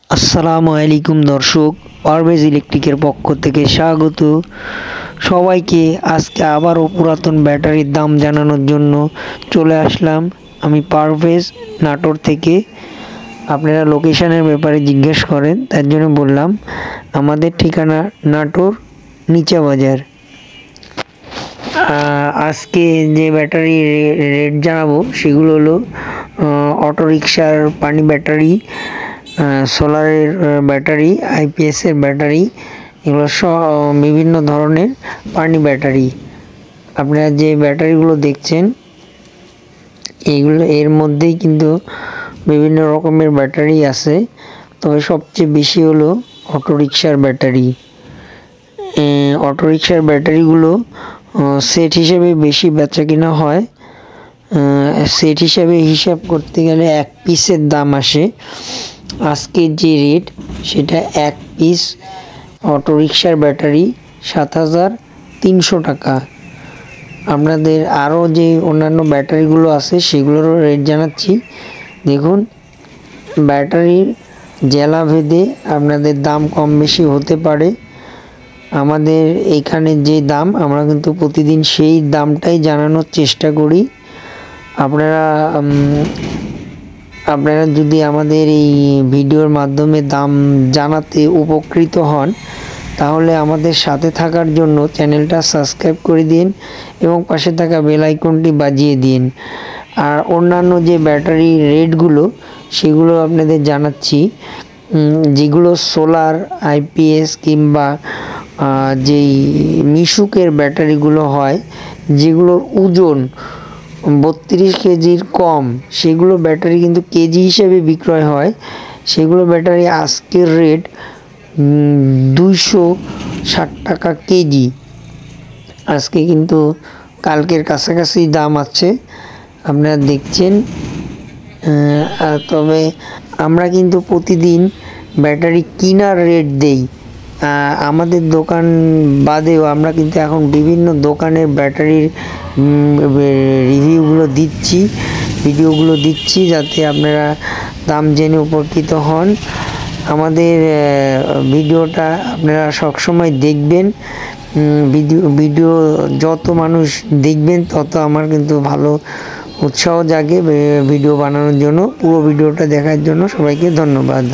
আসসালামু আলাইকুম দর্শক, পারভেজ ইলেকট্রিকের পক্ষ থেকে স্বাগত সবাইকে। আজকে আবারও পুরাতন ব্যাটারির দাম জানানোর জন্য চলে আসলাম। আমি পারভেজ, নাটোর থেকে। আপনারা লোকেশনের ব্যাপারে জিজ্ঞেস করেন, তার জন্য বললাম। আমাদের ঠিকানা নাটোর নিচা বাজার। আজকে যে ব্যাটারি রেট জানাবো সেগুলো হলো অটোরিকশার পানি ব্যাটারি, সোলারের ব্যাটারি, আইপিএসের ব্যাটারি, এগুলো বিভিন্ন ধরনের পানি ব্যাটারি। আপনারা যে ব্যাটারিগুলো দেখছেন এর মধ্যেই কিন্তু বিভিন্ন রকমের ব্যাটারি আছে, তবে সবচেয়ে বেশি হলো অটোরিকশার ব্যাটারি। অটোরিকশার ব্যাটারিগুলো সেট হিসেবে বেশি বেচা কিনা হয়। সেট হিসাবে হিসাব করতে গেলে এক পিসের দাম আসে। আজকের যে রেট সেটা এক পিস অটোরিকশার ব্যাটারি 7,300 টাকা। আপনাদের আরও যে অন্যান্য ব্যাটারিগুলো আছে সেগুলোরও রেট জানাচ্ছি। দেখুন, ব্যাটারির জেলা ভেদে আপনাদের দাম কম বেশি হতে পারে। আমাদের এইখানে যে দাম, আমরা কিন্তু প্রতিদিন সেই দামটাই জানানোর চেষ্টা করি। আপনারা যদি আমাদের এই ভিডিওর মাধ্যমে দাম জানাতে উপকৃত হন, তাহলে আমাদের সাথে থাকার জন্য চ্যানেলটা সাবস্ক্রাইব করে দিন এবং পাশে থাকা বেল আইকনটি বাজিয়ে দিন। আর অন্যান্য যে ব্যাটারি রেটগুলো সেগুলো আপনাদের জানাচ্ছি। যেগুলো সোলার, আইপিএস কিংবা যেই মিশুকের ব্যাটারিগুলো হয়, যেগুলোর ওজন 32 কেজির কম, সেগুলো ব্যাটারি কিন্তু কেজি হিসেবে বিক্রয় হয়। সেগুলো ব্যাটারি আজকের রেট 260 টাকা কেজি। আজকে কিন্তু কালকের কাছাকাছি দাম আছে, আপনারা দেখছেন। তবে আমরা কিন্তু প্রতিদিন ব্যাটারি কেনার রেট দেই। আমাদের দোকান বাদেও আমরা কিন্তু এখন বিভিন্ন দোকানের ব্যাটারির ভিডিওগুলো দিচ্ছি, যাতে আপনারা দাম জেনে উপকৃত হন। আমাদের ভিডিওটা আপনারা সবসময় দেখবেন। ভিডিও যত মানুষ দেখবেন তত আমার কিন্তু ভালো উৎসাহ জাগে ভিডিও বানানোর জন্য। পুরো ভিডিওটা দেখার জন্য সবাইকে ধন্যবাদ।